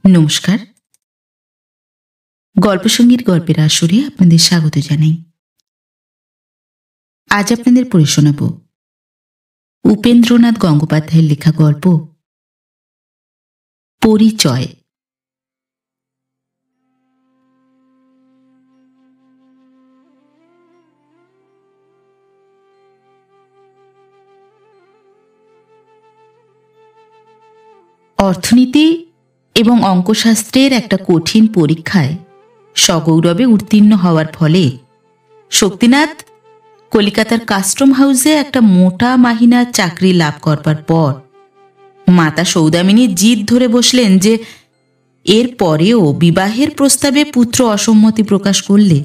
নমস্কার। গল্পসঙ্গীর গল্পের আসরে আপনাদের স্বাগত জানাই। আজ আপনাদের পড়ে শোনাব উপেন্দ্রনাথ গঙ্গোপাধ্যায়ের লেখা গল্প পরিচয়। অর্থনীতি এবং অঙ্কশাস্ত্রের একটা কঠিন পরীক্ষায় সগৌরবে উত্তীর্ণ হওয়ার ফলে শক্তিনাথ কলিকাতার কাস্টম হাউসে একটা মোটা মাহিনার চাকরি লাভ করবার পর মাতা সৌদামিনী জিদ ধরে বসলেন যে এর পরেও বিবাহের প্রস্তাবে পুত্র অসম্মতি প্রকাশ করলে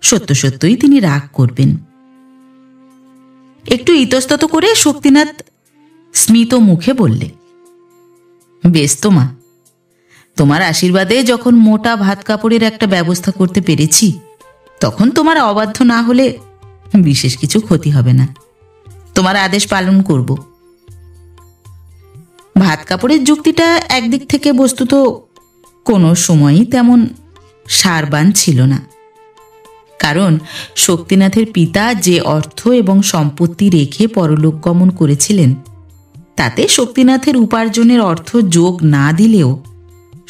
সত্য সত্যই তিনি রাগ করবেন। একটু ইতস্তত করে শক্তিনাথ স্মিত মুখে বললে, বেশ তো মা, তোমার আশীর্বাদে যখন মোটা ভাত কাপড়ের একটা ব্যবস্থা করতে পেরেছি তখন তোমার অবাধ্য না হলে বিশেষ কিছু ক্ষতি হবে না। তোমার আদেশ পালন করব। ভাত কাপড়ের যুক্তিটা একদিক থেকে বস্তুত কোনো সময়ই তেমন সারবান ছিল না, কারণ শক্তিনাথের পিতা যে অর্থ এবং সম্পত্তি রেখে পরলোক গমন করেছিলেন তাতে শক্তিনাথের উপার্জনের অর্থ যোগ না দিলেও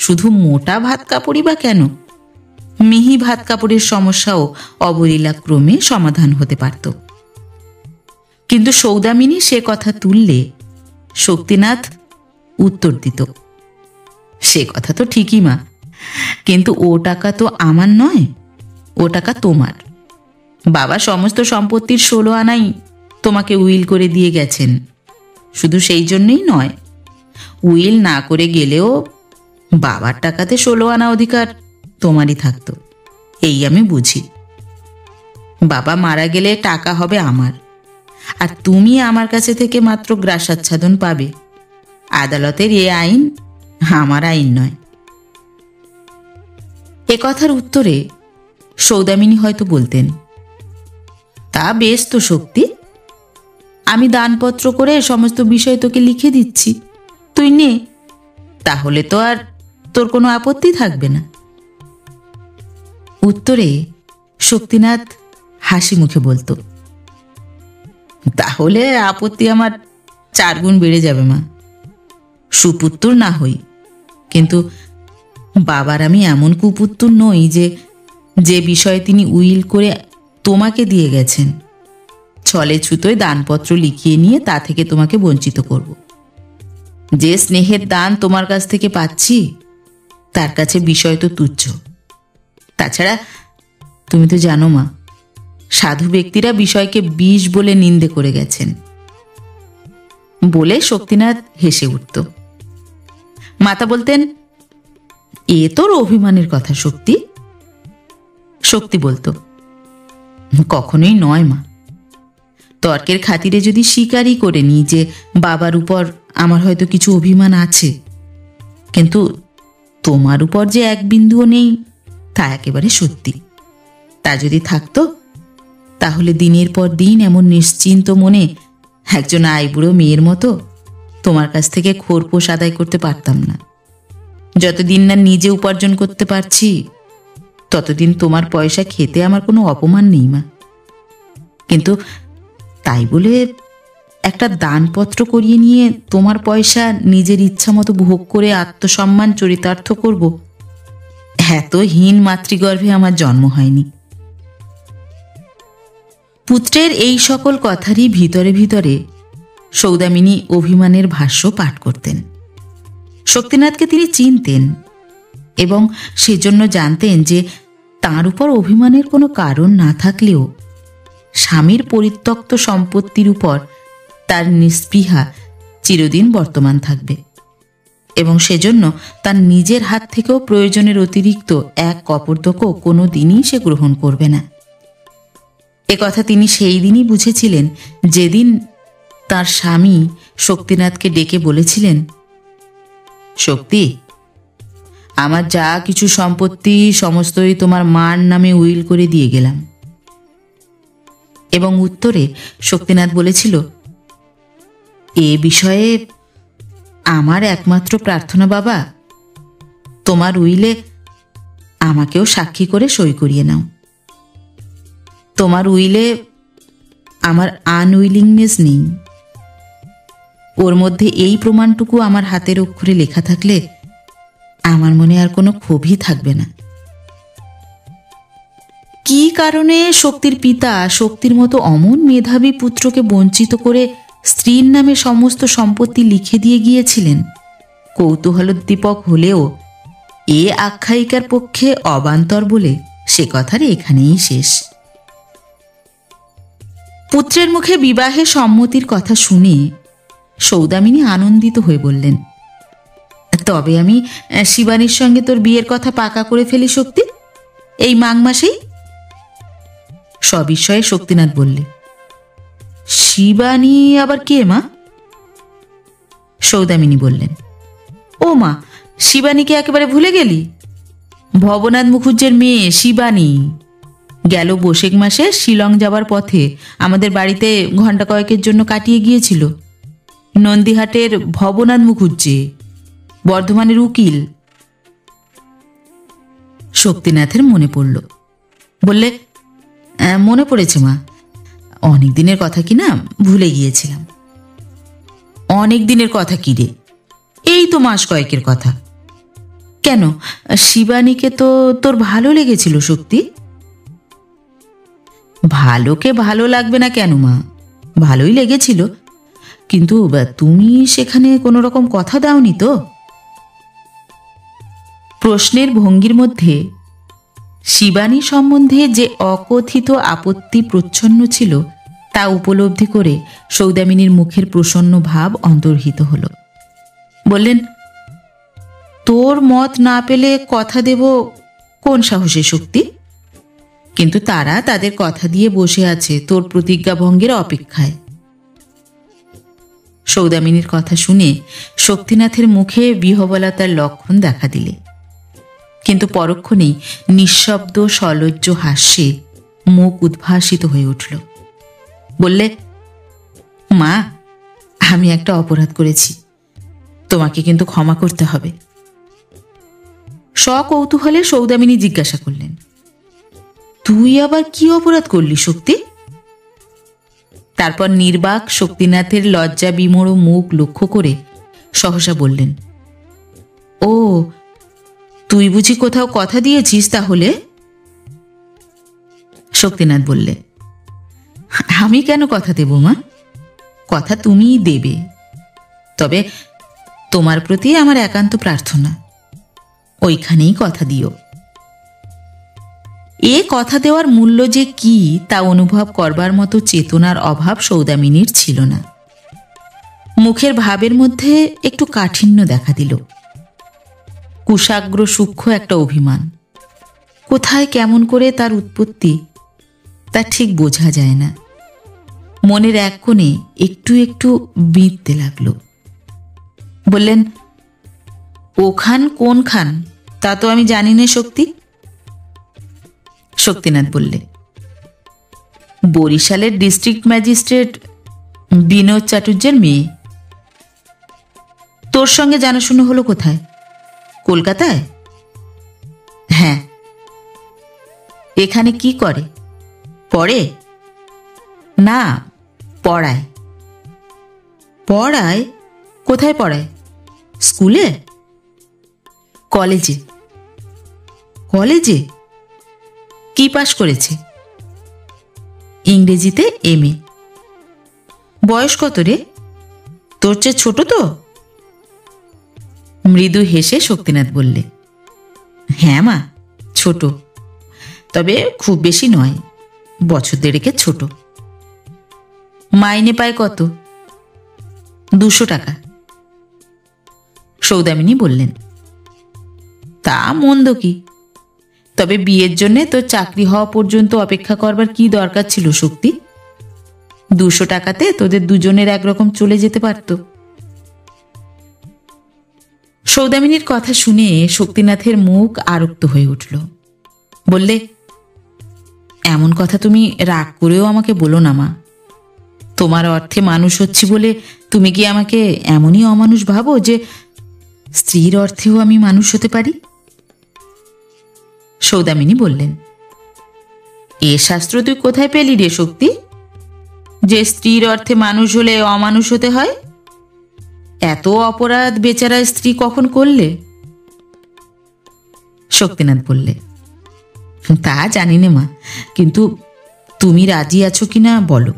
শুধু মোটা ভাত কাপড়ই বা কেন, মিহি ভাত কাপড়ের সমস্যাও অবলীলাক্রমে সমাধান হতে পারত। কিন্তু সৌদামিনী সে কথা তুললে শক্তিনাথ উত্তর দিত, সে কথা তো ঠিকই মা, কিন্তু ও টাকা তো আমার নয়, ও টাকা তোমার। বাবা সমস্ত সম্পত্তির 16 আনাই তোমাকে উইল করে দিয়ে গেছেন। শুধু সেই জন্যই নয়, উইল না করে গেলেও বাবার টাকাতে 16 আনা অধিকার তোমারই থাকতো, এই আমি বুঝি। বাবা মারা গেলে টাকা হবে আমার, আর তুমি আমার কাছে থেকে মাত্র গ্রাসাচ্ছাদন পাবে। আদালতের এ আইন আমার আইন নয়। এ কথার উত্তরে সৌদামিনী হয়তো বলতেন, তা বেশ তো শক্তি, আমি দানপত্র করে সমস্ত বিষয় তোকে লিখে দিচ্ছি, তুই নে, তাহলে তো আর তোর কোনো আপত্তি থাকবে না। উত্তরে শক্তিনাথ হাসি মুখে বলতো, তাহলে আপত্তি আমার 4 গুণ বেড়ে যাবে মা। সুপুত্তর না হই, কিন্তু বাবার আমি এমন কুপুত্তর নই যে যে বিষয়ে তিনি উইল করে তোমাকে দিয়ে গেছেন ছলে ছুতোয় দানপত্র লিখিয়ে নিয়ে তা থেকে তোমাকে বঞ্চিত করব। যে স্নেহের দান তোমার কাছ থেকে পাচ্ছি তার কাছে বিষয় তো তুচ্ছ। তাছাড়া তুমি তো জানো মা, সাধু ব্যক্তিরা বিষয়কে বিষ বলে নিন্দে করে গেছেন। বলে শক্তিনাথ হেসে উঠত। মাতা বলতেন, এ তোর অভিমানের কথা শক্তি। শক্তি বলতো, কখনোই নয় মা, তর্কের খাতিরে যদি স্বীকারই করে নি যে বাবার উপর আমার হয়তো কিছু অভিমান আছে, কিন্তু তোমার উপর যে এক বিন্দুও নেই তা একেবারে সত্যি। তা যদি থাকতো তাহলে দিনের পর দিন এমন নিশ্চিন্ত মনে একজন আইবুড়ো মেয়ের মতো তোমার কাছ থেকে খোরপোশ আদায় করতে পারতাম না। যতদিন না নিজে উপার্জন করতে পারছি ততদিন তোমার পয়সা খেতে আমার কোনো অপমান নেই মা। কিন্তু তাই বলে একটা দানপত্র করিয়ে নিয়ে তোমার পয়সা নিজের ইচ্ছা মতো ভোগ করে আত্মসম্মান চরিতার্থ করব, এত হীন মাতৃগর্ভে আমার জন্ম হয়নি। পুত্রের এই সকল কথারই ভিতরে ভিতরে সৌদামিনী অভিমানের ভাষ্য পাঠ করতেন। শক্তিনাথকে তিনি চিনতেন এবং সেজন্য জানতেন যে তার উপর অভিমানের কোনো কারণ না থাকলেও স্বামীর পরিত্যক্ত সম্পত্তির উপর তার নিস্পৃহা চিরদিন বর্তমান থাকবে, এবং সেজন্য তার নিজের হাত থেকেও প্রয়োজনের অতিরিক্ত এক কপর্দকও কোনো দিনই সে গ্রহণ করবে না। কথা তিনি সেই দিনই বুঝেছিলেন যেদিন তার স্বামী শক্তিনাথকে ডেকে বলেছিলেন, শক্তি, আমার যা কিছু সম্পত্তি সমস্তই তোমার মার নামে উইল করে দিয়ে গেলাম। এবং উত্তরে শক্তিনাথ বলেছিল, এ বিষয়ে আমার একমাত্র প্রার্থনা বাবা, তোমার উইলে আমাকেও সাক্ষী করে সই করিয়ে নাও। তোমার উইলে আমার আনউইলিংনেস নেই, ওর মধ্যে এই প্রমাণটুকু আমার হাতের অক্ষরে লেখা থাকলে আমার মনে আর কোনো ক্ষোভই থাকবে না। কি কারণে শক্তির পিতা শক্তির মতো অমন মেধাবী পুত্রকে বঞ্চিত করে স্ত্রীর নামে সমস্ত সম্পত্তি লিখে দিয়ে গিয়েছিলেন কৌতূহলোদ্দীপক হলেও এ আখ্যায়িকার পক্ষে অবান্তর বলে সে কথার এখানেই শেষ। পুত্রের মুখে বিবাহে সম্মতির কথা শুনে সৌদামিনী আনন্দিত হয়ে বললেন, তবে আমি শিবানীর সঙ্গে তোর বিয়ের কথা পাকা করে ফেলি শক্তি, এই মাঘ মাসেই। সবিস্ময়ে শক্তিনাথ বললে, শিবানী আবার কে মা? সৌদামিনী বললেন, ও মা, শিবানীকে একেবারে ভুলে গেলি? ভবনাথ মুখুজ্জের মেয়ে শিবানী গেল বৈশাখ মাসে শিলং যাবার পথে আমাদের বাড়িতে ঘণ্টা কয়েকের জন্য কাটিয়ে গিয়েছিল। নন্দীহাটের ভবনাথ মুখুজ্জে, বর্ধমানের উকিল। শক্তিনাথের মনে পড়ল, বললে, মনে পড়েছে মা, অনেক দিনের কথা কি না, ভুলে গিয়েছিলাম। অনেক দিনের কথা কি রে? এই তো মাস কয়েকের কথা। কেন, শিবানীকে তো তোর ভালো লেগেছিল শক্তি? ভালোকে ভালো লাগবে না কেন মা, ভালোই লেগেছিল, কিন্তু তুমি সেখানে কোনো রকম কথা দাওনি তো? প্রশ্নের ভঙ্গির মধ্যে শিবানী সম্বন্ধে যে অকথিত আপত্তি প্রচ্ছন্ন ছিল তা উপলব্ধি করে সৌদামিনীর মুখের প্রসন্ন ভাব অন্তর্হিত হল। বললেন, তোর মত না পেলে কথা দেব কোন সাহসে শক্তি? কিন্তু তারা তাদের কথা দিয়ে বসে আছে তোর প্রতিজ্ঞা ভঙ্গের অপেক্ষায়। সৌদামিনীর কথা শুনে শক্তিনাথের মুখে বিহ্বলতার লক্ষণ দেখা দিলে, কিন্তু পরক্ষণেই নিঃশব্দ সলজ্জ হাস্যে মুখ উদ্ভাসিত হয়ে উঠল। বললে, মা, আমি একটা অপরাধ করেছি, তোমাকে কিন্তু ক্ষমা করতে হবে। সকৌতূহলে সৌদামিনী জিজ্ঞাসা করলেন, তুই আবার কি অপরাধ করলি শক্তি? তারপর নির্বাক শক্তিনাথের লজ্জা বিমোড় মুখ লক্ষ্য করে সহসা বললেন, ও, তুই বুঝি কোথাও কথা দিয়েছিস তাহলে? শক্তিনাথ বললে, আমি কেন কথা দেব মা, কথা তুমিই দেবে, তবে তোমার প্রতি আমার একান্ত প্রার্থনা, ওইখানেই কথা দিও। এ কথা দেওয়ার মূল্য যে কি তা অনুভব করবার মতো চেতনার অভাব সৌদামিনীর ছিল না। মুখের ভাবের মধ্যে একটু কাঠিন্য দেখা দিল, কুশাগ্র সূক্ষ্ম একটা অভিমান। কোথায় কেমন করে তার উৎপত্তি তা ঠিক বোঝা যায় না। মনের এক কোণে একটু একটু বিঁধতে লাগল। বললেন, ওখান কোনখান তা তো আমি জানি না শক্তি। শক্তিনাথ বললে, বরিশালের ডিস্ট্রিক্ট ম্যাজিস্ট্রেট বিনোদ চাটুর্যের মেয়ে। তোর সঙ্গে জানাশুনো হলো কোথায়? কলকাতায়? হ্যাঁ। এখানে কি করে? পড়ে? না, পড়ায়। পড়ায়? কোথায় পড়ায়? স্কুলে? কলেজে। কলেজে? কি পাশ করেছে? ইংরেজিতে MA। বয়স কত রে? তোর চেয়ে ছোট তো? মৃদু হেসে শক্তিনাথ বললে, হ্যাঁ মা, ছোট, তবে খুব বেশি নয়, বছর দেড়েকের ছোট। মাইনে পায় কত? 200 টাকা। সৌদামিনী বললেন, তা মন্দ কি, তবে বিয়ের জন্যে তোর চাকরি হওয়া পর্যন্ত অপেক্ষা করবার কি দরকার ছিল শক্তি? 200 টাকাতে তোদের দুজনের একরকম চলে যেতে পারত। সৌদামিনীর কথা শুনে শক্তিনাথের মুখ আরক্ত হয়ে উঠল। বললে, এমন কথা তুমি রাগ করেও আমাকে বলো না মা। তোমার অর্থে মানুষ হচ্ছি বলে তুমি কি আমাকে এমনই অমানুষ ভাবো যে স্ত্রীর অর্থেও আমি মানুষ হতে পারি? সৌদামিনী বললেন, এ শাস্ত্র তুই কোথায় পেলি রে শক্তি, যে স্ত্রীর অর্থে মানুষ হলে অমানুষ হতে হয়? এত অপরাধ বেচারা স্ত্রী কখন করলে? শক্তিনাথ বললে, তা জানি না মা, কিন্তু তুমি রাজি আছো কিনা বলো।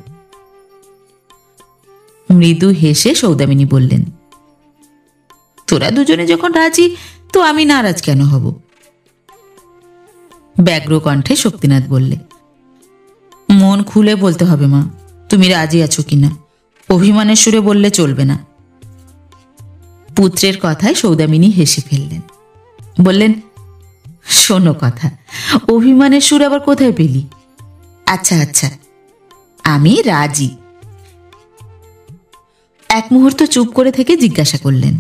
মৃদু হেসে সৌদামিনী বললেন, তোরা দুজনে যখন রাজি, তো আমি নারাজ কেন হব? ব্যগ্র কণ্ঠে শক্তিনাথ বললে, মন খুলে বলতে হবে মা, তুমি রাজি আছো কিনা। অভিমানের সুরে বললে চলবে না। পুত্রের কথায় সৌদামিনী হেসে ফেললেন, বললেন, শোনো কথা, অভিমানের সুর আবার কোথায় পেলি? আচ্ছা আচ্ছা, আমি রাজি। এক মুহূর্ত চুপ করে থেকে জিজ্ঞাসা করলেন,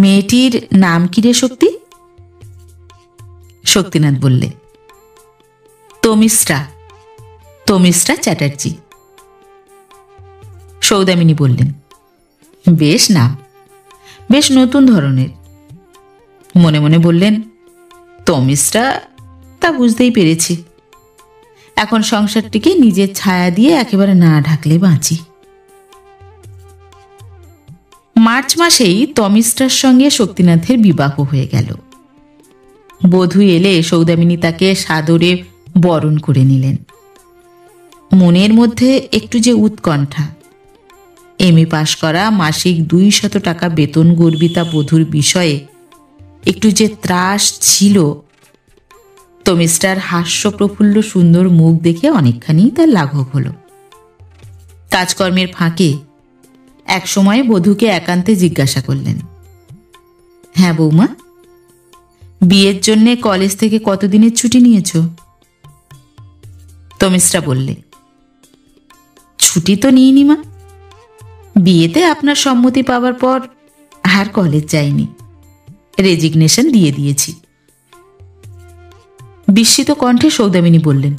মেয়েটির নাম কি রে শক্তি? শক্তিনাথ বললে, তমিশ্রা চ্যাটার্জি। সৌদামিনী বললেন, বেশ নাম, বেশ নতুন ধরনের। মনে মনে বললেন, তমিশ্রা, তা বুঝতেই পেরেছি। এখন সংসারটিকে নিজের ছায়া দিয়ে একেবারে না ঢাকলে বাঁচি। মার্চ মাসেই তমিশ্রার সঙ্গে শক্তিনাথের বিবাহ হয়ে গেল। বধূ এলে সৌদামিনী তাকে সাদরে বরণ করে নিলেন। মনের মধ্যে একটু যে উৎকণ্ঠা, এমএ পাশ করা, মাসিক 200 টাকা বেতন গর্বিতা বধূর বিষয়ে একটু যে ত্রাস ছিল, তমিশ্রার হাস্যপ্রফুল্ল সুন্দর মুখ দেখে অনেকখানি তার লাঘব হল। কাজকর্মের ফাঁকে এক সময় বধূকে একান্তে জিজ্ঞাসা করলেন, হ্যাঁ বৌমা, বিয়ের জন্য কলেজ থেকে কতদিনের ছুটি নিয়েছ? তমিশ্রা বললে, ছুটি তো নিইনি মা, বিয়েতে আপনার সম্মতি পাওয়ার পর আর কলেজ যাইনি, রেজিগনেশন দিয়ে দিয়েছি। বিস্মিত কণ্ঠে সৌদামিনী বললেন,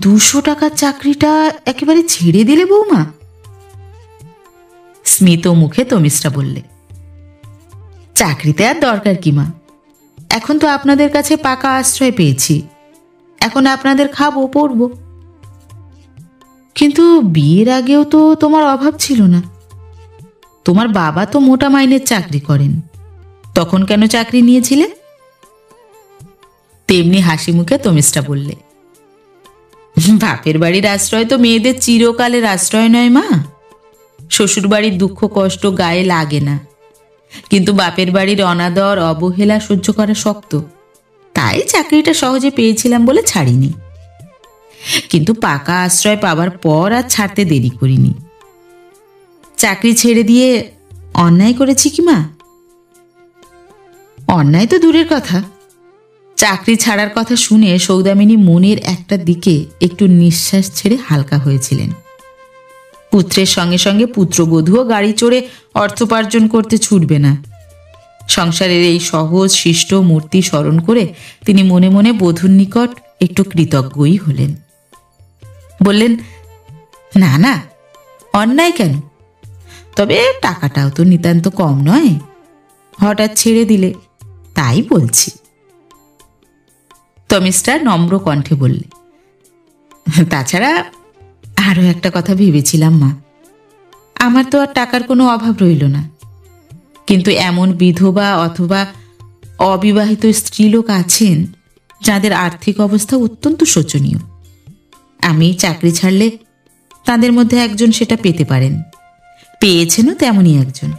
200 টাকার চাকরিটা একেবারে ছেড়ে দিলে বৌমা? স্মিত মুখে তমিশ্রা বললে, চাকরিতে আর দরকার কি মা, এখন তো আপনাদের কাছে পাকা আশ্রয় পেয়েছি, এখন আপনাদের খাবো পড়বো। কিন্তু বিয়ের আগেও তো তোমার অভাব ছিল না, তোমার বাবা তো মোটা মাইনের চাকরি করেন, তখন কেন চাকরি নিয়েছিলে? তেমনি হাসি মুখে তমিশ্রা বললে, বাপের বাড়ির আশ্রয় তো মেয়েদের চিরকালের আশ্রয় নয় মা, শ্বশুর বাড়ির দুঃখ কষ্ট গায়ে লাগে না, কিন্তু বাপের বাড়ির অনাদর অবহেলা সহ্য করা শক্ত, তাই চাকরিটা সহজে পেয়েছিলাম বলে ছাড়িনি। কিন্তু পাকা আশ্রয় পাবার পর আর ছাড়তে দেরি করিনি। চাকরি ছেড়ে দিয়ে অন্যায় করেছি কি মা? অন্যায় তো দূরের কথা, চাকরি ছাড়ার কথা শুনে সৌদামিনী মনের একটা দিকে একটু নিঃশ্বাস ছেড়ে হালকা হয়েছিলেন। পুত্রের সঙ্গে সঙ্গে পুত্রবধূও গাড়ি চড়ে অর্থোপার্জন করতে ছুটবে না। সংসারের এই সহজ শিষ্ট মূর্তি স্মরণ করে তিনি মনে মনে বধূর নিকট একটু কৃতজ্ঞই হলেন। বললেন, না না, অন্যায় কেন, তবে টাকাটাও তো নিতান্ত কম নয়, হঠাৎ ছেড়ে দিলে তাই বলছি। তমিশ্রা নম্র কণ্ঠে বললে, তাছাড়া আরো একটা কথা ভেবেছিলাম মা, আমার তো আর টাকার কোনো অভাব রইল না, কিন্তু এমন বিধবা অথবা অবিবাহিত স্ত্রীলোক আছেন যাদের আর্থিক অবস্থা অত্যন্ত শোচনীয়। আমি চাকরি ছাড়লে তাদের মধ্যে একজন সেটা পেতে পারেন, পেয়েছেনও তেমনই একজন।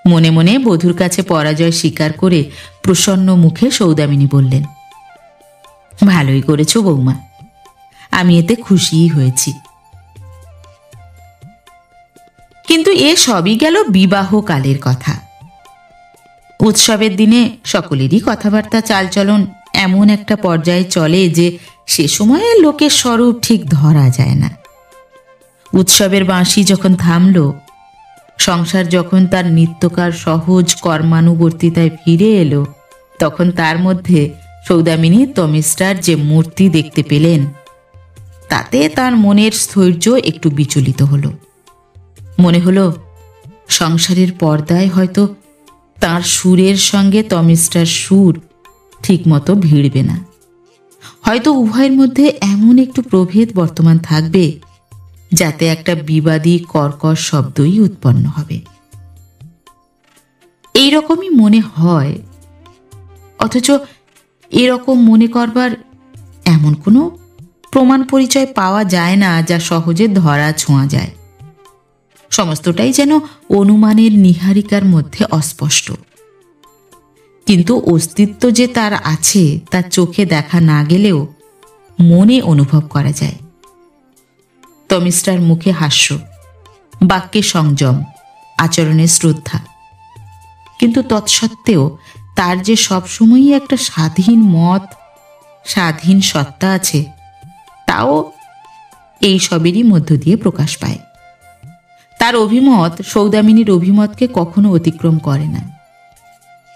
মনে মনে বধূর কাছে পরাজয় স্বীকার করে প্রসন্ন মুখে সৌদামিনী বললেন, ভালোই করেছো বৌমা, আমি এতে খুশিই হয়েছি। কিন্তু এ সবই গেল বিবাহকালের কথা। উৎসবের দিনে সকলেরই কথাবার্তা চালচলন এমন একটা পর্যায়ে চলে যে সে সময়ে লোকের স্বরূপ ঠিক ধরা যায় না। উৎসবের বাঁশি যখন থামল, সংসার যখন তার নিত্যকার সহজ কর্মানুবর্তিতায় ফিরে এলো, তখন তার মধ্যে সৌদামিনী তমিশ্রার যে মূর্তি দেখতে পেলেন, তাতে তার মনের স্থৈর্য একটু বিচলিত হলো। মনে হলো সংসারের পর্দায় হয়তো তার সুরের সঙ্গে তমিস্টার সুর ঠিকমতো ভিড়বে না। হয়তো উভয়ের মধ্যে এমন একটু প্রভেদ বর্তমান থাকবে যাতে একটা বিবাদী কর্কশ শব্দই উৎপন্ন হবে। এইরকমই মনে হয়, অথচ এরকম মনে করবার এমন কোনো প্রমাণ পরিচয় পাওয়া যায় না যা সহজে ধরা ছোঁয়া যায়। সমস্তটাই যেন অনুমানের নীহারিকার মধ্যে অস্পষ্ট, কিন্তু অস্তিত্ব যে তার আছে তা চোখে দেখা না গেলেও মনে অনুভব করা যায়। তমিস্টার মুখে হাস্য, বাক্যে সংযম, আচরণে শ্রদ্ধা, কিন্তু তৎসত্ত্বেও তার যে সবসময়ই একটা স্বাধীন মত, স্বাধীন সত্তা আছে, তাও এই সবেরই মধ্য দিয়ে প্রকাশ পায়। তার অভিমত সৌদামিনীর অভিমতকে কখনো অতিক্রম করে না,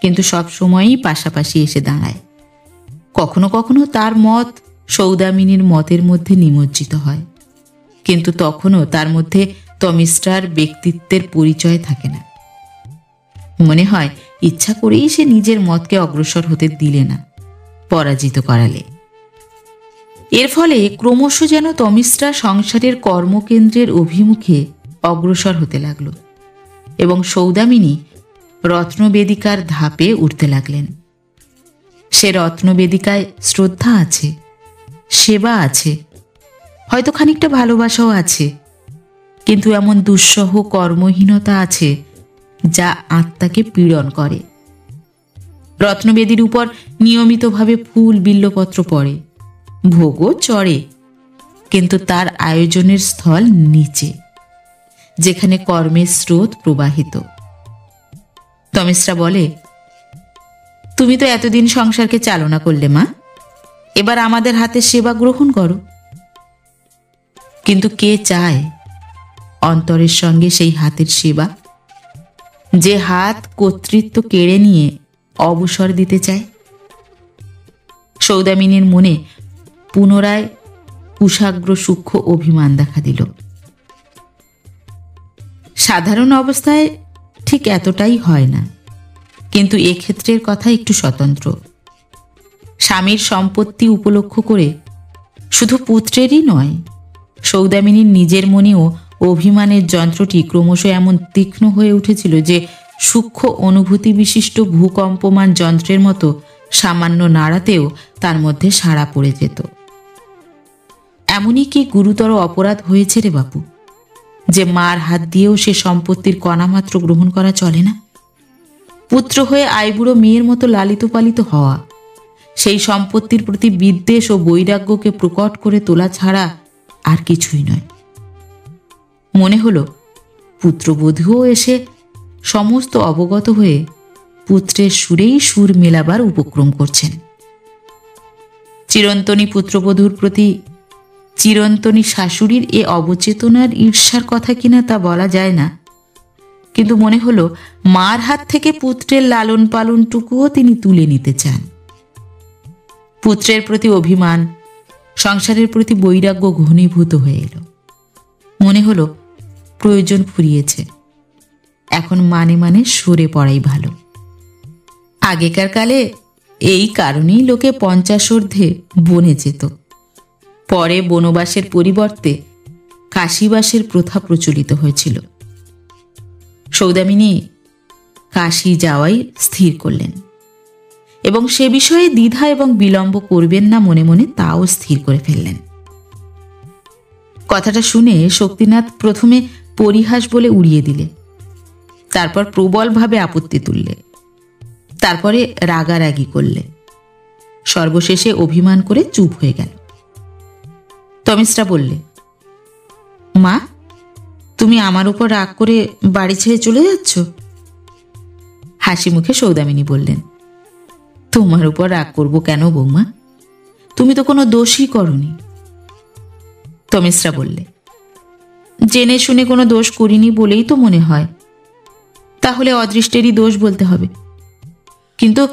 কিন্তু সব সময়ই পাশাপাশি এসে দাঁড়ায়। কখনো কখনো তার মত সৌদামিনীর মতের মধ্যে নিমজ্জিত হয়, কিন্তু তখনও তার মধ্যে তমিস্টার ব্যক্তিত্বের পরিচয় থাকে না। মনে হয় ইচ্ছা করেই সে নিজের মতকে অগ্রসর হতে দিলে না, পরাজিত করালে। এর ফলে ক্রমশ যেন তমিস্টা সংসারের কর্মকেন্দ্রের অভিমুখে অগ্রসর হতে লাগল এবং সৌদামিনী রত্নবেদিকার ধাপে উঠতে লাগলেন। সে রত্নবেদিকায় শ্রদ্ধা আছে, সেবা আছে, হয়তো খানিকটা ভালোবাসাও আছে, কিন্তু এমন দুঃসহ কর্মহীনতা আছে যা আত্মাকে পীড়ন করে। রত্নবেদীর উপর নিয়মিতভাবে ফুল বিল্লপত্র পড়ে, ভোগও চড়ে, কিন্তু তার আয়োজনের স্থল নিচে, যেখানে কর্মের স্রোত প্রবাহিত। তমিস্টা বলে, তুমি তো এতদিন সংসারকে চালনা করলে মা, এবার আমাদের হাতে সেবা গ্রহণ করো। কিন্তু কে চায় অন্তরের সঙ্গে সেই হাতের সেবা, যে হাত কর্তৃত্ব কেড়ে নিয়ে অবসর দিতে চায়? সৌদামিনীর মনে পুনরায় কুশাগ্র সূক্ষ্ম অভিমান দেখা দিল। সাধারণ অবস্থায় ঠিক এতটাই হয় না, কিন্তু এক্ষেত্রের কথা একটু স্বতন্ত্র। স্বামীর সম্পত্তি উপলক্ষ করে শুধু পুত্রেরই নয়, সৌদামিনীর নিজের মনেও অভিমানের যন্ত্রটি ক্রমশ এমন তীক্ষ্ণ হয়ে উঠেছিল যে সূক্ষ্ম অনুভূতি বিশিষ্ট ভূকম্পমান যন্ত্রের মতো সামান্য নাড়াতেও তার মধ্যে সাড়া পড়ে যেত। এমনই কি গুরুতর অপরাধ হয়েছে রে বাপু, যে মার হাত দিয়েও সে সম্পত্তির কণামাত্র গ্রহণ করা চলে না? পুত্র হয়ে আইবুড়ো মেয়ের মতো লালিত পালিত হওয়া, সেই সম্পত্তির প্রতি বিদ্বেষ ও বৈরাগ্যকে প্রকট করে তোলা ছাড়া আর কিছুই নয়। মনে হলো পুত্রবধূও এসে সমস্ত অবগত হয়ে পুত্রের সুরেই সুর মেলাবার উপক্রম করছেন। চিরন্তনী পুত্রবধূর প্রতি চিরন্তনী শাশুড়ির এ অবচেতনার ঈর্ষার কথা কিনা তা বলা যায় না, কিন্তু মনে হলো মার হাত থেকে পুত্রের লালন পালনটুকুও তিনি তুলে নিতে চান। পুত্রের প্রতি অভিমান, সংসারের প্রতি বৈরাগ্য ঘনীভূত হয়ে এলো। মনে হলো প্রয়োজন ফুরিয়েছে, এখন মানে মানে সরে পড়াই ভালো। আগেকার কালে এই কারণেই লোকে 50 ঊর্ধ্বে বনে যেত। পরে বনবাসের পরিবর্তে কাশীবাসের প্রথা প্রচলিত হয়েছিল। সৌদামিনী কাশী যাওয়াই স্থির করলেন এবং সে বিষয়ে দ্বিধা এবং বিলম্ব করবেন না মনে মনে তাও স্থির করে ফেললেন। কথাটা শুনে শক্তিনাথ প্রথমে পরিহাস বলে উড়িয়ে দিলে, তারপর প্রবলভাবে আপত্তি তুললে, তারপরে রাগারাগি করলে, সর্বশেষে অভিমান করে চুপ হয়ে গেল। তমিস্টা বললে, মা, তুমি আমার উপর রাগ করে বাড়ি ছেড়ে চলে যাচ্ছ? হাসি মুখে সৌদামিনী বললেন, তোমার উপর রাগ করব কেন বৌমা? তুমি তো কোনো দোষই করনি। তমিস্টা বললে, জেনে শুনে কোনো দোষ করিনি বলেই তো মনে হয়, তাহলে অদৃষ্টেরই দোষ বলতে হবে। কিন্তু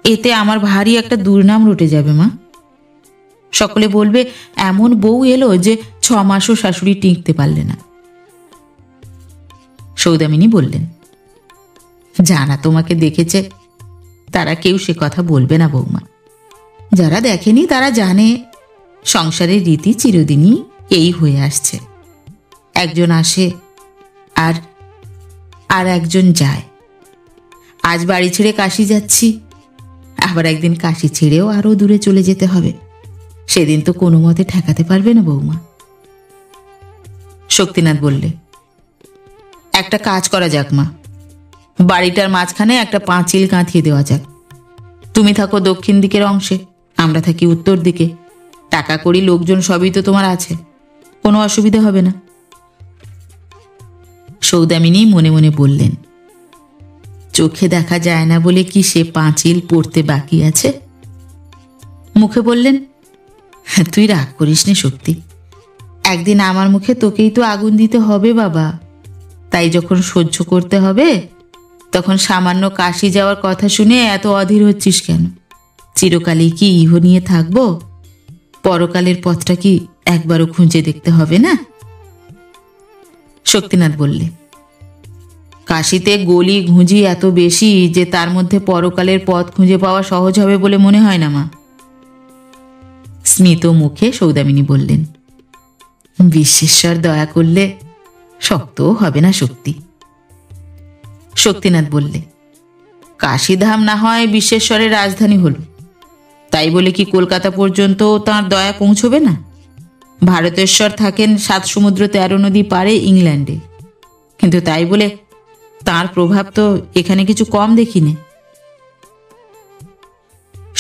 এতে আমার ভারী একটা দুর্নাম রটে যাবে মা। সকলে বলবে এমন বউ এলো যে 6 মাসও শাশুড়ি টিকতে পারলে না। সৌদামিনী বললেন, যারা তোমাকে দেখেছে তারা কেউ সে কথা বলবে না বৌমা। যারা দেখেনি তারা জানে সংসারের রীতি চিরদিনই এই হয়ে আসছে। একজন আসে আর আর একজন যায়। আজ বাড়ি ছেড়ে কাশি যাচ্ছি, আবার একদিন কাশি ছেড়েও আরো দূরে চলে যেতে হবে। সেদিন তো কোনো মতে ঠেকাতে পারবে না বৌমা। শক্তিনাথ বললে, একটা কাজ করা যাক মা, বাড়িটার মাঝখানে একটা পাঁচিল গাঁথিয়ে দেওয়া যাক। তুমি থাকো দক্ষিণ দিকের অংশে, আমরা থাকি উত্তর দিকে। টাকা কড়ি লোকজন সবই তো তোমার আছে, কোনো অসুবিধা হবে না। সৌদামিনী মনে মনে বললেন, চোখে দেখা যায় না বলে কি সে পাঁচিল পড়তে বাকি আছে? মুখে বললেন, তুই রাগ করিস নে শক্তি, একদিন আমার মুখে তোকেই তো আগুন দিতে হবে বাবা। তাই যখন সহ্য করতে হবে তখন সামান্য কাশি যাওয়ার কথা শুনে এত অধীর হচ্ছিস কেন? চিরকালই কি ইহ নিয়ে থাকবো? পরকালের পথটা কি একবারও খুঁজে দেখতে হবে না? শক্তিনাথ বললে, কাশিতে গলি ঘুঁজি এত বেশি যে তার মধ্যে পরকালের পথ খুঁজে পাওয়া সহজ হবে বলে মনে হয় না মা। স্মিত মুখে সৌদামিনী বললেন, বিশ্বেশ্বর দয়া করলে শক্তও হবে না শক্তি। শক্তিনাথ বললে, কাশীধাম না হয় বিশ্বেশ্বরের রাজধানী হল, তাই বলে কি কলকাতা পর্যন্ত তাঁর দয়া পৌঁছবে না? ভারতেশ্বর থাকেন 7 সমুদ্র 13 নদী পারে ইংল্যান্ডে, কিন্তু তাই বলে তাঁর প্রভাব তো এখানে কিছু কম দেখিনি।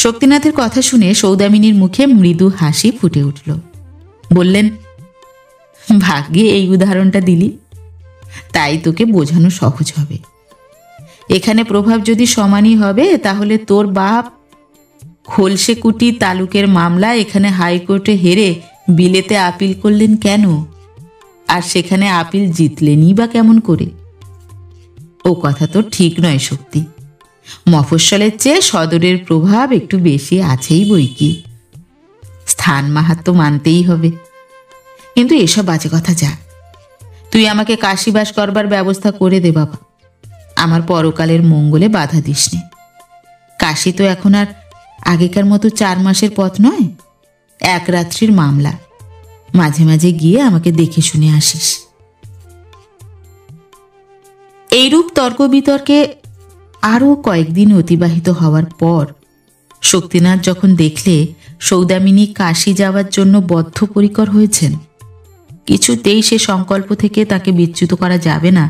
শক্তিনাথের কথা শুনে সৌদামিনীর মুখে মৃদু হাসি ফুটে উঠল। বললেন, ভাগ্যে এই উদাহরণটা দিলি, তাই তোকে বোঝানো সহজ হবে। এখানে প্রভাব যদি সমানই হবে তাহলে তোর বাপ খোলসেকুটি তালুকের মামলা এখানে হাইকোর্টে হেরে বিলেতে আপিল করলেন কেন? আর সেখানে আপিল জিতলেনই বা কেমন করে? ও কথা তো ঠিক নয় শক্তি। মফস্বলের চেয়ে সদরের প্রভাব একটু বেশি আছেই বই কি। স্থান মাহাত্ম্য মানতেই হবে। কিন্তু এসব বাজে কথা যা, তুই আমাকে কাশীবাস করবার ব্যবস্থা করে দে বাবা। আমার পরকালের মঙ্গলে বাধা দিস নে। কাশী তো এখন আর আগেকার মতো 4 মাসের পথ নয়, 1 রাত্রির মামলা। মাঝে মাঝে গিয়ে আমাকে দেখে শুনে আসিস। এইরূপ তর্ক বিতর্কে আরও কয়েকদিন অতিবাহিত হওয়ার পর শক্তিনাথ যখন দেখলে সৌদামিনী কাশী যাওয়ার জন্য বদ্ধপরিকর হয়েছেন, কিছুতেই সে সংকল্প থেকে তাকে বিচ্যুত করা যাবে না,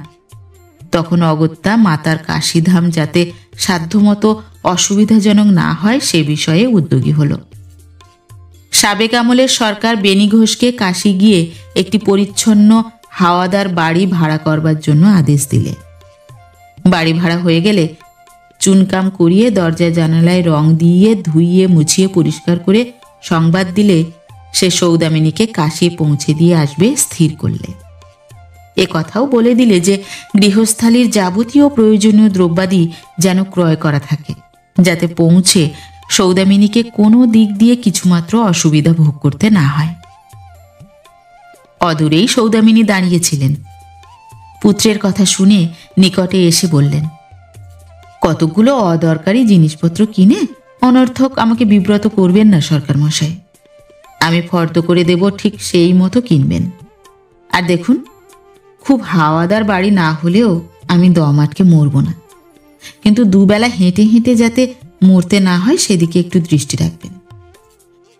তখন অগত্যা মাতার কাশীধাম যাতে সাধ্যমতো অসুবিধাজনক না হয় সে বিষয়ে উদ্যোগী হল। সাবেক আমলের সরকার বেনি ঘোষকে কাশী গিয়ে একটি পরিচ্ছন্ন হাওয়াদার বাড়ি ভাড়া করবার জন্য আদেশ দিলে। বাড়ি ভাড়া হয়ে গেলে চুনকাম করিয়ে দরজা জানালায় রং দিয়ে ধুইয়ে মুছিয়ে পরিষ্কার করে সংবাদ দিলে সে সৌদামিনীকে কাশী পৌঁছে দিয়ে আসবে স্থির করলে। এ কথাও বলে দিলে যে গৃহস্থালির যাবতীয় প্রয়োজনীয় দ্রব্যাদি যেন ক্রয় করা থাকে, যাতে পৌঁছে সৌদামিনীকে কোনো দিক দিয়ে কিছুমাত্র অসুবিধা ভোগ করতে না হয়। অদূরেই সৌদামিনী দাঁড়িয়েছিলেন। পুত্রের কথা শুনে নিকটে এসে বললেন, কতগুলো অদরকারি জিনিসপত্র কিনে অনর্থক আমাকে বিব্রত করবেন না সরকার মশাই। আমি ফর্দ করে দেব, ঠিক সেই মতো কিনবেন। আর দেখুন, খুব হাওয়াদার বাড়ি না হলেও আমি দম আটকে মরব না, কিন্তু দুবেলা হেঁটে হেঁটে যাতে মরতে না হয় সেদিকে একটু দৃষ্টি রাখবেন।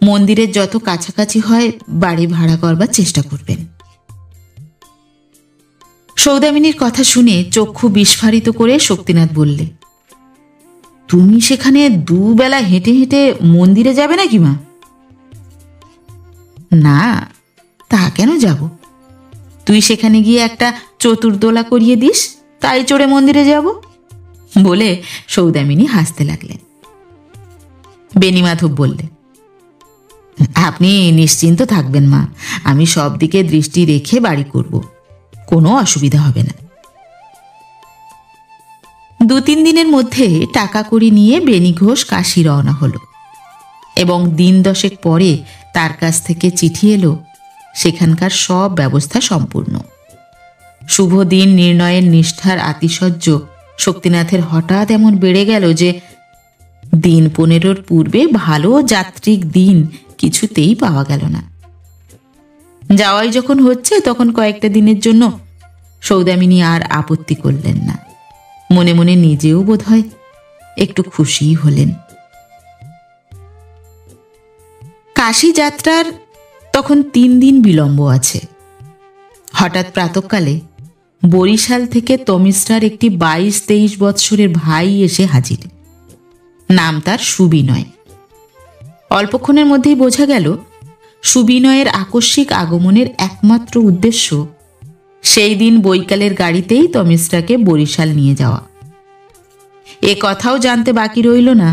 মন্দিরের যত কাছাকাছি হয় বাড়ি ভাড়া করবার চেষ্টা করবেন। সৌদামিনীর কথা শুনে চক্ষু বিস্ফারিত করে শক্তিনাথ বললে, তুমি সেখানে দুবেলা হেঁটে হেঁটে মন্দিরে যাবে নাকি মা? না, তা কেন যাব? তুই সেখানে গিয়ে একটা চতুর্দোলা করিয়ে দিস, তাই চড়ে মন্দিরে যাব বলে সৌদামিনী হাসতে লাগলেন। বেণীমাধব বললে, আপনি নিশ্চিন্ত থাকবেন মা, আমি সব দিকে দৃষ্টি রেখে বাড়ি করব, কোনো অসুবিধা হবে না। 2-3 দিনের মধ্যে টাকা কড়ি নিয়ে বেনি ঘোষ কাশী রওনা হলো এবং দিন 10 পরে তার কাছ থেকে চিঠি এলো সেখানকার সব ব্যবস্থা সম্পূর্ণ। শুভ দিন নির্ণয়ের নিষ্ঠার আতিশয্য শক্তিনাথের হঠাৎ এমন বেড়ে গেল যে দিন 15 পূর্বে ভালো যাত্রিক দিন কিছুতেই পাওয়া গেল না। যাওয়াই যখন হচ্ছে তখন কয়েকটা দিনের জন্য সৌদামিনী আর আপত্তি করলেন না। মনে মনে নিজেও বোধহয় একটু খুশি হলেন। কাশী যাত্রার তখন 3 দিন বিলম্ব আছে। হঠাৎ প্রাতঃকালে বরিশাল থেকে তমিস্রার একটি 22-23 বৎসরের ভাই এসে হাজির। নাম তার সুবিনয়। অল্পক্ষণের মধ্যেই বোঝা গেল সুবিনয়ের আকস্মিক আগমনের একমাত্র উদ্দেশ্য সেই দিন বৈকালের গাড়িতেই তমিস্রাকে বরিশাল নিয়ে যাওয়া। এ কথাও জানতে বাকি রইল না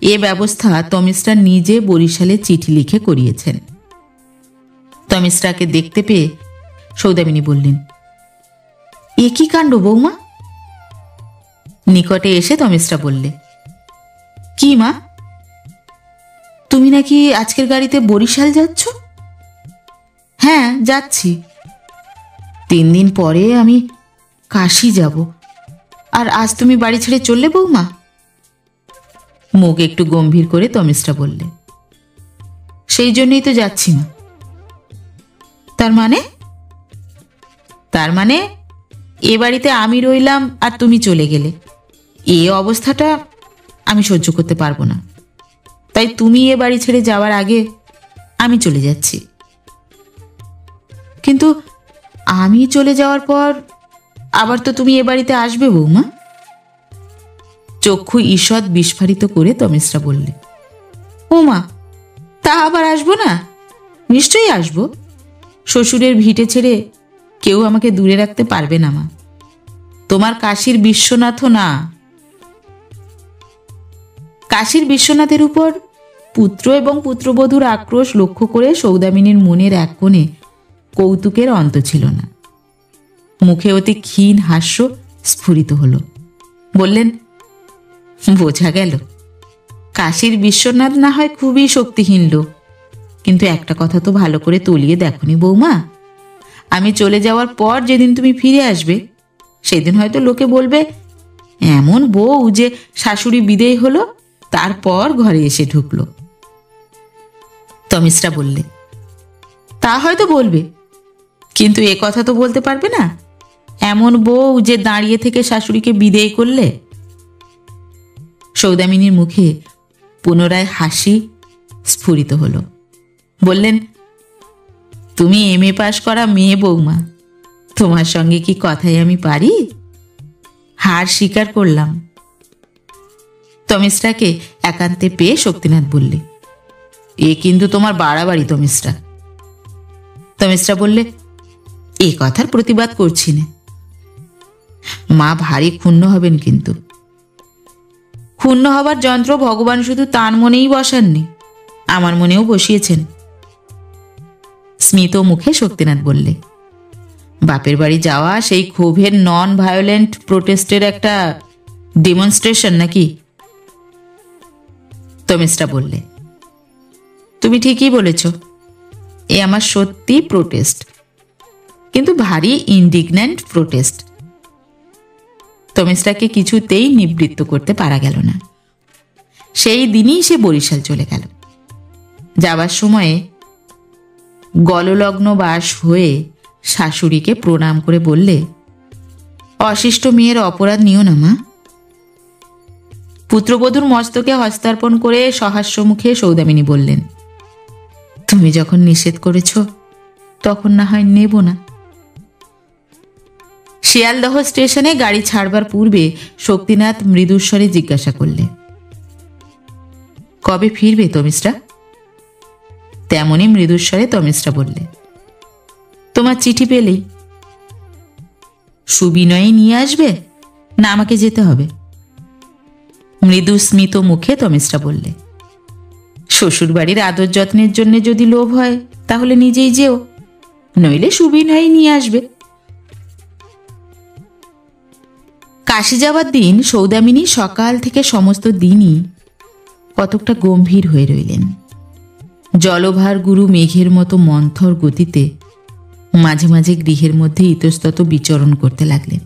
এ ব্যবস্থা তমিস্রা নিজে বরিশালে চিঠি লিখে করিয়েছেন। তমিস্রাকে দেখতে পেয়ে সৌদামিনী বললেন, এ কি কাণ্ড বৌমা? নিকটে এসে তমিস্রা বললে, কি মা, তুমি নাকি আজকের গাড়িতে বরিশাল যাচ্ছ? হ্যাঁ, যাচ্ছি। 3 দিন পরে আমি কাশী যাব, আর আজ তুমি বাড়ি ছেড়ে চললে বৌমা? মুখ একটু গম্ভীর করে তমিস্রা বললে, সেই জন্যই তো যাচ্ছি মা। তার মানে এ বাড়িতে আমি রইলাম আর তুমি চলে গেলে, এ অবস্থাটা আমি সহ্য করতে পারবো না। তাই তুমি এ বাড়ি ছেড়ে যাওয়ার আগে আমি চলে যাচ্ছি। কিন্তু আমি চলে যাওয়ার পর আবার তো তুমি এ বাড়িতে আসবে বৌমা? চক্ষু ঈষৎ বিস্ফারিত করে তমিস্রা বললে, ও মা, তা আবার আসবো না? নিশ্চয়ই আসবো। শ্বশুরের ভিটে ছেড়ে কেউ আমাকে দূরে রাখতে পারবে না মা। তোমার কাশীর বিশ্বনাথও না। কাশীর বিশ্বনাথের উপর পুত্র এবং পুত্রবধূর আক্রোশ লক্ষ্য করে সৌদামিনীর মনের এক কোণে কৌতুকের অন্ত ছিল না। মুখে অতি ক্ষীণ হাস্য স্ফুরিত হল। বললেন, বোঝা গেল কাশীর বিশ্বনাথ না হয় খুবই শক্তিহীন লোক, কিন্তু একটা কথা তো ভালো করে তলিয়ে দেখনি বৌমা। আমি চলে যাওয়ার পর যেদিন তুমি ফিরে আসবে সেদিন হয়তো লোকে বলবে, এমন বউ যে শাশুড়ি বিদেয় হলো তারপর ঘরে এসে ঢুকলো। তমিস্রা বললে, তা হয়তো বলবে, কিন্তু এ কথা তো বলতে পারবে না এমন বউ যে দাঁড়িয়ে থেকে শাশুড়িকে বিদেয় করলে। সৌদামিনীর মুখে পুনরায় হাসি স্ফুরিত হলো। বললেন, তুমি MA পাশ করা মেয়ে বৌমা, তোমার সঙ্গে কি কথাই আমি পারি? হার স্বীকার করলাম। তমিস্রাকে একান্তে পেয়ে শক্তিনাথ বললে, এ কিন্তু তোমার বাড়াবাড়ি তমিস্রা। তমিস্রা বললে, এ কথার প্রতিবাদ করছি না। মা ভারী ক্ষুণ্ণ হবেন, কিন্তু ক্ষুণ্ণ হবার যন্ত্র ভগবান শুধু তার মনেই বসাননি, আমার মনেও বসিয়েছেন। স্মিত মুখে শক্তিনাথ বললে, বাপের বাড়ি যাওয়া সেই ক্ষোভের নন ভায়োলেন্ট প্রোটেস্টের একটা ডেমনস্ট্রেশন নাকি? তমিস্রা বললে, তুমি ঠিকই বলেছ, এ আমার সত্যি প্রোটেস্ট, কিন্তু ভারী ইনডিগন্যান্ট প্রোটেস্ট। তমিস্রাকে কিছুতেই নিবৃত্ত করতে পারা গেল না। সেই দিনই সে বরিশাল চলে গেল। যাবার সময়ে গললগ্ন বাস হয়ে শাশুড়িকে প্রণাম করে বললে, অশিষ্ট মেয়ের অপরাধ নিও না মা। পুত্রবধূর মস্তকে হস্তার্পণ করে সহাস্য মুখে সৌদামিনী বললেন, তুমি যখন নিষেধ করেছ তখন না হয় নেব না। শিয়ালদহ স্টেশনে গাড়ি ছাড়বার পূর্বে শক্তিনাথ মৃদুস্বরে জিজ্ঞাসা করলে, কবে ফিরবে তমিস্রা? তেমনি মৃদুস্বরে তমিস্রা বললে, তোমার চিঠি পেলেই। সুবিনয় নিয়ে আসবে না আমাকে যেতে হবে? মৃদু স্মিত মুখে তমিস্রা বললে, শ্বশুর বাড়ির আদর যত্নের জন্য যদি লোভ হয় তাহলে নিজেই যেও, নইলে সুবিনয় নিয়ে আসবে। কাশী যাবার দিন সৌদামিনী সকাল থেকে সমস্ত দিনই কতকটা গম্ভীর হয়ে রইলেন। জলভার গুরু মেঘের মতো মন্থর গতিতে মাঝে মাঝে গৃহের মধ্যে ইতস্তত বিচরণ করতে লাগলেন।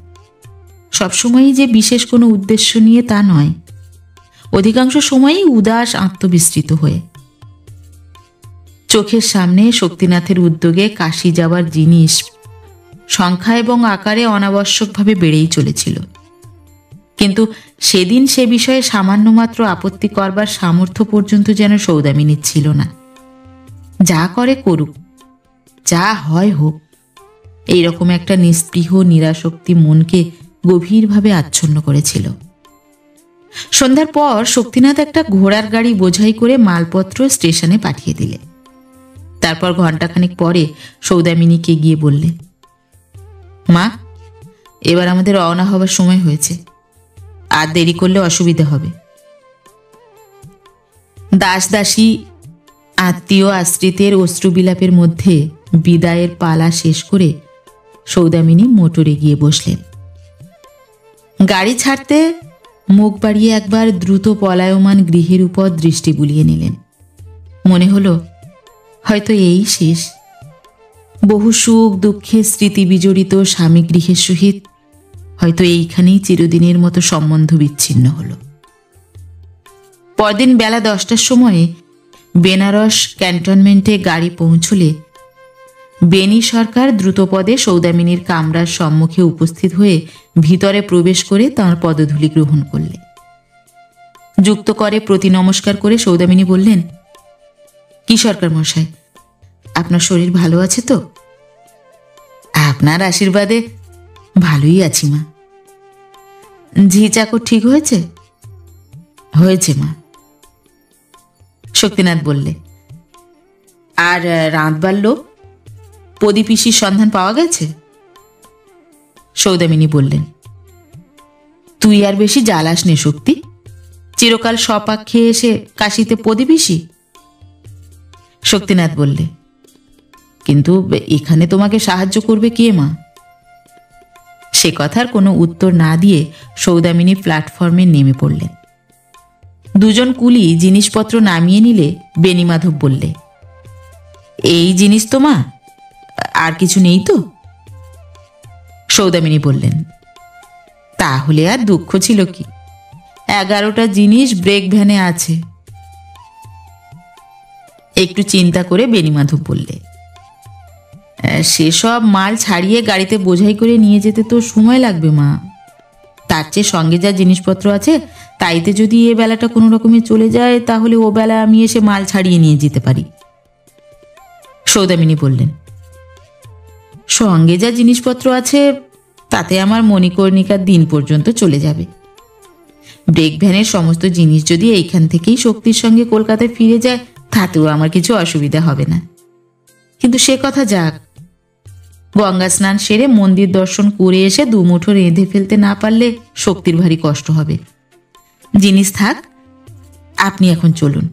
সবসময়ই যে বিশেষ কোনো উদ্দেশ্য নিয়ে তা নয়, অধিকাংশ সময়ই উদাস আত্মবিস্তৃত হয়ে। চোখের সামনে শক্তিনাথের উদ্যোগে কাশি যাওয়ার জিনিস সংখ্যা এবং আকারে অনাবশ্যকভাবে বেড়েই চলেছিল, কিন্তু সেদিন সে বিষয়ে সামান্য মাত্র আপত্তি করবার সামর্থ্য পর্যন্ত যেন সৌদামিনীর ছিল না। যা করে করুক, যা হয় হোক, এইরকম একটা নিস্পৃহ নিরাসক্তি মনকে গভীরভাবে আচ্ছন্ন করেছিল। সন্ধ্যার পর শক্তিনাথ একটা ঘোড়ার গাড়ি বোঝাই করে মালপত্র স্টেশনে পাঠিয়ে দিলে। তারপর ঘণ্টাখানেক পরে সৌদামিনীকে গিয়ে বললে, মা, এবার আমাদের রওনা হবার সময় হয়েছে, আর দেরি করলে অসুবিধা হবে। দাস দাসী আত্মীয় আশ্রিতের অশ্রুবিলাপের মধ্যে বিদায়ের পালা শেষ করে সৌদামিনী মোটরে গিয়ে বসলেন। গাড়ি ছাড়তে মুখ বাড়িয়ে একবার দ্রুত পলায়মান গৃহের উপর দৃষ্টি বুলিয়ে নিলেন। মনে হলো হয়তো এই শেষ। বহু সুখ দুঃখে স্মৃতি বিজড়িত স্বামী গৃহের সহিত হয়তো এইখানেই চিরদিনের মতো সম্বন্ধ বিচ্ছিন্ন হল। পরদিন বেলা 10টার সময়ে বেনারস ক্যান্টনমেন্টে গাড়ি পৌঁছলে বেনি সরকার দ্রুতপদে সৌদামিনীর কামরার সম্মুখে উপস্থিত হয়ে ভিতরে প্রবেশ করে তাঁর পদধূলি গ্রহণ করলে। যুক্ত করে প্রতি নমস্কার করে সৌদামিনী বললেন, কি সরকার মশাই, আপনার শরীর ভালো আছে তো? আপনার আশীর্বাদে ভালোই আছি মা। ঝি চাকর ঠিক হয়েছে? হয়েছে মা। শক্তিনাথ বললে, আর রাঁধবার লোক প্রদীপিসির সন্ধান পাওয়া গেছে? সৌদামিনী বললেন, তুই আর বেশি জ্বালাস নে শক্তি, চিরকাল সপাক খেয়ে এসে কাশিতে প্রদীপিসি। শক্তিনাথ বললে, কিন্তু এখানে তোমাকে সাহায্য করবে কে মা? সে কথার কোনো উত্তর না দিয়ে সৌদামিনী প্ল্যাটফর্মে নেমে পড়লেন। দুজন কুলি জিনিসপত্র নামিয়ে নিলে বেণীমাধব বললে, এই জিনিস তো মা, আর কিছু নেই তো? সৌদামিনী বললেন, তাহলে আর দুঃখ ছিল কি, 11টা জিনিস ব্রেক ভ্যানে আছে। একটু চিন্তা করে বেণীমাধব বললে, সেসব মাল ছাড়িয়ে গাড়িতে বোঝাই করে নিয়ে যেতে তো সময় লাগবে মা। তার চেয়ে সঙ্গে যা জিনিসপত্র আছে তাইতে যদি এ বেলাটা কোনো রকমে চলে যায়, তাহলে ও বেলা আমি এসে মাল ছাড়িয়ে নিয়ে যেতে পারি। সৌদামিনী বললেন, সঙ্গে যা জিনিসপত্র আছে তাতে আমার মণিকর্ণিকার দিন পর্যন্ত চলে যাবে। ব্রেক ভ্যানের সমস্ত জিনিস যদি এইখান থেকেই শক্তির সঙ্গে কলকাতায় ফিরে যায়, তাতেও আমার কিছু অসুবিধা হবে না। কিন্তু সে কথা যাক, গঙ্গা স্নান সেরে মন্দির দর্শন করে এসে দুমুঠো রেঁধে ফেলতে না পারলে শক্তির ভারী কষ্ট হবে। জিনিস থাক, আপনি এখন চলুন।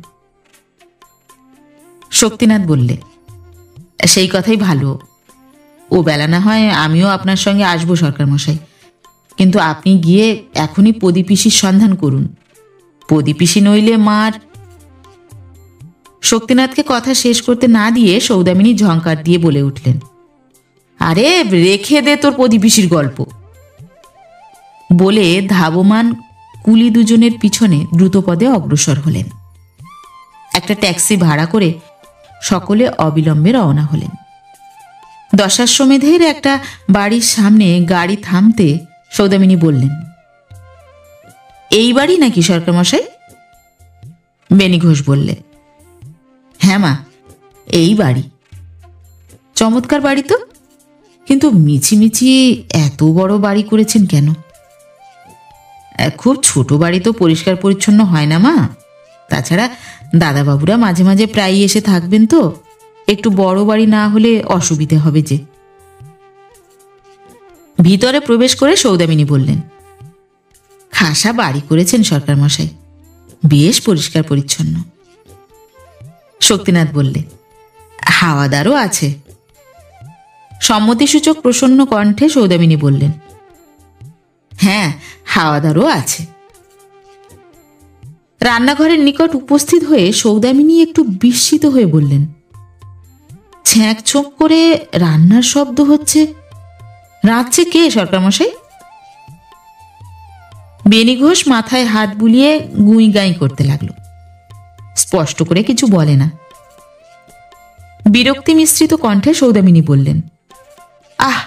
শক্তিনাথ বললে, সেই কথাই ভালো, ও বেলা না হয় আমিও আপনার সঙ্গে আসবো সরকার মশাই, কিন্তু আপনি গিয়ে এখনই প্রদীপিসির সন্ধান করুন। প্রদীপিসি নইলে মার। শক্তিনাথকে কথা শেষ করতে না দিয়ে সৌদামিনী ঝঙ্কার দিয়ে বলে উঠলেন, আরে রেখে দে তোর প্রদীপিসির গল্প। বলে ধাবমান কুলি দুজনের পিছনে দ্রুতপদে অগ্রসর হলেন। একটা ট্যাক্সি ভাড়া করে সকলে অবিলম্বে রওনা হলেন। দশাশ্বমেধের একটা বাড়ির সামনে গাড়ি থামতে সৌদামিনী বললেন, এই বাড়ি নাকি সরকার মশাই? বেনি ঘোষ বললে, হ্যাঁ মা, এই বাড়ি। চমৎকার বাড়ি তো, কিন্তু মিছিমিছি এত বড় বাড়ি করেছেন কেন? খুব ছোট বাড়ি তো পরিষ্কার পরিচ্ছন্ন হয় না মা। তাছাড়া দাদাবাবুরা মাঝে মাঝে প্রায়ই এসে থাকবেন, তো একটু বড় বাড়ি না হলে অসুবিধে হবে যে। ভিতরে প্রবেশ করে সৌদামিনী বললেন, খাসা বাড়ি করেছেন সরকার মশাই, বেশ পরিষ্কার পরিচ্ছন্ন। শক্তিনাথ বললে, হাওয়াদারও আছে। সম্মতিসূচক প্রসন্ন কণ্ঠে সৌদামিনী বললেন, হ্যাঁ, হাওয়াদারও আছে। রান্নাঘরের নিকট উপস্থিত হয়ে সৌদামিনী একটু বিস্মিত হয়ে বললেন, ছ্যাঁক ছোঁক করে রান্নার শব্দ হচ্ছে, রাঁধছে কে সরকার মশাই? বেনি ঘোষ মাথায় হাত বুলিয়ে গুঁই গাঁই করতে লাগলো। স্পষ্ট করে কিছু বলে না। বিরক্তি মিশ্রিত কণ্ঠে সৌদামিনী বললেন, আহ,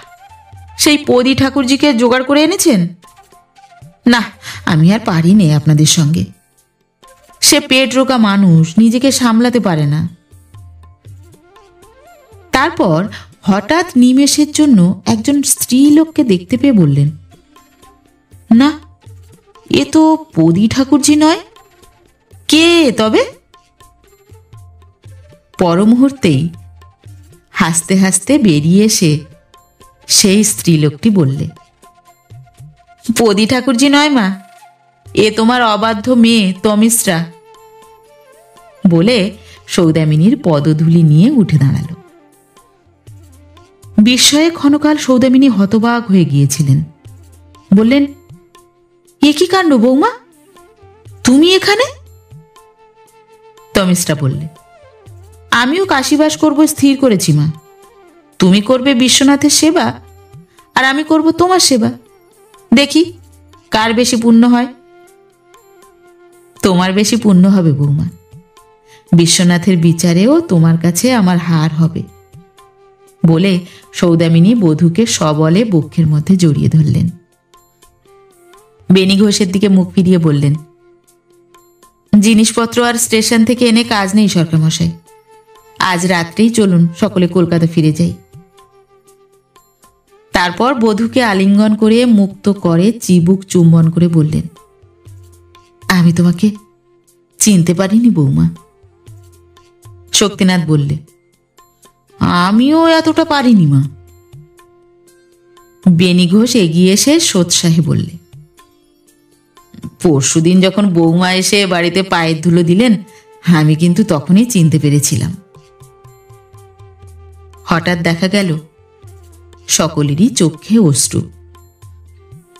সেই পদি ঠাকুরজিকে জোগাড় করে এনেছেন? না, আমি আর পারি নে আপনাদের সঙ্গে। সে পেট রোগা মানুষ, নিজেকে সামলাতে পারে না। তারপর হঠাৎ নিমেষের জন্য একজন স্ত্রীলোককে দেখতে পেয়ে বললেন, না, এ তো পদি ঠাকুরজি নয়। কে তবে? পর মুহূর্তেই হাসতে হাসতে বেরিয়ে এসে সেই স্ত্রীলোকটি বললে, পদি ঠাকুরজি নয় মা, এ তোমার অবাধ্য মেয়ে তমিশ্রা। বলে সৌদামিনীর পদধূলি নিয়ে উঠে দাঁড়ালো। বিস্ময়ে ক্ষণকাল সৌদামিনী হতবাক হয়ে গিয়েছিলেন। বললেন, এ কি কাণ্ড বৌমা, তুমি এখানে? তমিশ্রা বললে, আমিও কাশীবাস করব স্থির করেছি মা। তুমি করবে বিশ্বনাথের সেবা, আর আমি করব তোমার সেবা। দেখি কার বেশি পুণ্য হয়। তোমার বেশি পুণ্য হবে বৌমা। বিশ্বনাথের বিচারেও তোমার কাছে আমার হার হবে। বলে সৌদামিনী বধূকে সবলে বক্ষের মধ্যে জড়িয়ে ধরলেন। বেনি ঘোষের দিকে মুখ ফিরিয়ে বললেন, জিনিসপত্র আর স্টেশন থেকে এনে কাজ নেই সরকারমশাই। আজ রাত্রেই চলুন সকলে কলকাতা ফিরে যাই। তারপর বধূকে আলিঙ্গন করে মুক্ত করে চিবুক চুম্বন করে বললেন, আমি তোমাকে চিনতে পারিনি বৌমা। শক্তিনাথ বললে, আমিও এতটা পারিনি মা। বেনি ঘোষ এগিয়ে এসে সোৎসাহে বললে, পরশুদিন যখন বৌমা এসে বাড়িতে পায়ের ধুলো দিলেন, আমি কিন্তু তখনই চিনতে পেরেছিলাম। হঠাৎ দেখা গেল সকলেরই চোখে অশ্রু,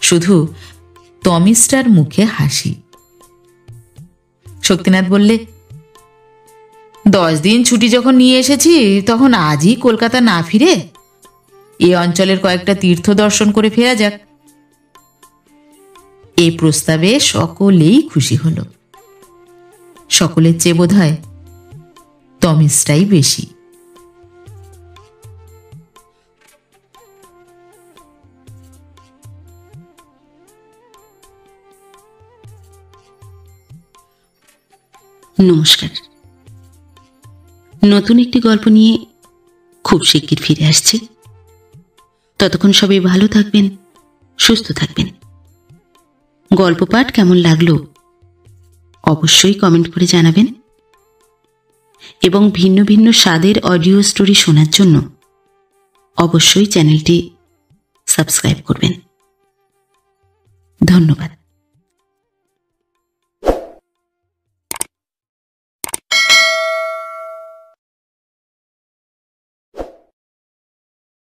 শুধু তমিশ্রার মুখে হাসি। শক্তিনাথ বললে, 10 দিন ছুটি যখন নিয়ে এসেছি, তখন আজই কলকাতা না ফিরে এ অঞ্চলের কয়েকটা তীর্থ দর্শন করে ফেরা যাক। এই প্রস্তাবে সকলেই খুশি হল। সকলের চেয়ে বোধ হয় তমিশ্রাই বেশি। নমস্কার। নতুন একটি গল্প নিয়ে খুব শিগগির ফিরে আসছি। ততক্ষণ সবাই ভালো থাকবেন, সুস্থ থাকবেন। গল্প পাঠ কেমন লাগলো অবশ্যই কমেন্ট করে জানাবেন, এবং ভিন্ন ভিন্ন স্বাদের অডিও স্টোরি শোনার জন্য অবশ্যই চ্যানেলটি সাবস্ক্রাইব করবেন। ধন্যবাদ।